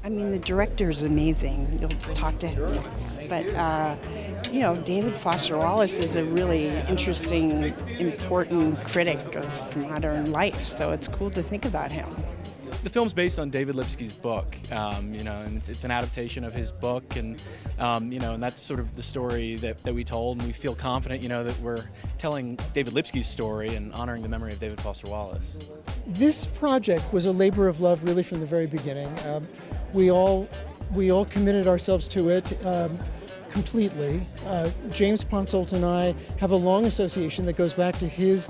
I mean, the director is amazing. You'll talk to him next. But, you know, David Foster Wallace is a really interesting, important critic of modern life, so it's cool to think about him. The film's based on David Lipsky's book, you know, and it's an adaptation of his book, and you know, and that's sort of the story that we told, and we feel confident, you know, that we're telling David Lipsky's story and honoring the memory of David Foster Wallace. This project was a labor of love really from the very beginning. We all committed ourselves to it completely. James PONSOLDT and I have a long association that goes back to his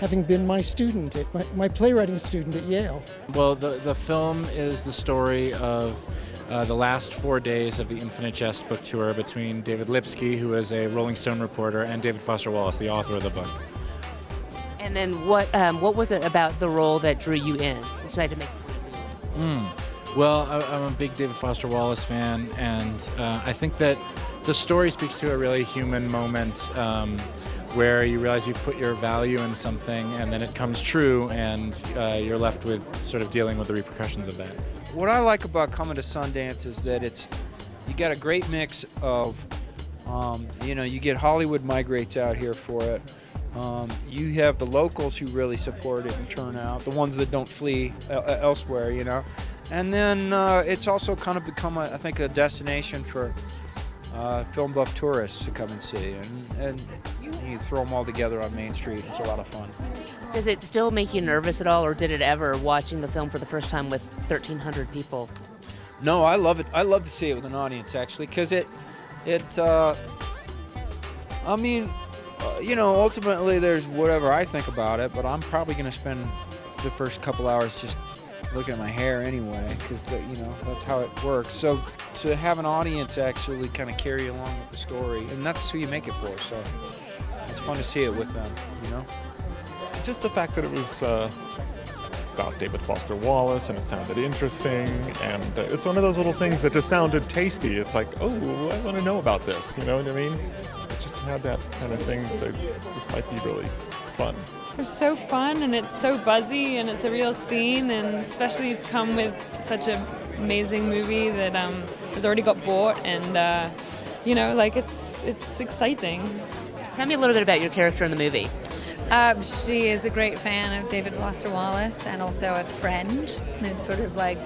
having been my student, my playwriting student at Yale. Well, the film is the story of the last 4 days of the Infinite Jest book tour between David Lipsky, who is a Rolling Stone reporter, and David Foster Wallace, the author of the book. And then what was it about the role that drew you in? Decided to make Well, I'm a big David Foster Wallace fan, and I think that the story speaks to a really human moment where you realize you put your value in something and then it comes true, and you're left with sort of dealing with the repercussions of that. What I like about coming to Sundance is that you got a great mix of, you know, you get Hollywood migrates out here for it. You have the locals who really support it and turn out, the ones that don't flee elsewhere, you know. And then it's also kind of become, I think, a destination for film buff tourists to come and see. And you throw them all together on Main Street. It's a lot of fun. Does it still make you nervous at all, or did it ever, watching the film for the first time with 1,300 people? No, I love it. I love to see it with an audience, actually, because I mean, you know, ultimately there's whatever I think about it, but I'm probably going to spend the first couple hours just looking at my hair anyway, because you know, that's how it works. So to have an audience actually kind of carry you along with the story, and that's who you make it for. So it's fun to see it with them, you know. Just the fact that it was about David Foster Wallace and it sounded interesting, and it's one of those little things that just sounded tasty. It's like, oh, I want to know about this. You know what I mean? It just had that kind of thing. So this might be really fun. It's so fun, and it's so buzzy, and it's a real scene, and especially it's come with such an amazing movie that has already got bought, and you know, like it's exciting. Tell me a little bit about your character in the movie. She is a great fan of David Foster Wallace and also a friend. And it's sort of like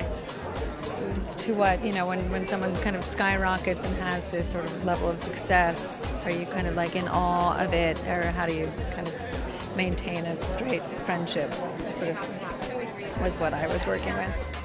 to what, you know, when someone's kind of skyrockets and has this sort of level of success, are you kind of like in awe of it, or how do you kind of maintain a straight friendship? That sort of was what I was working with.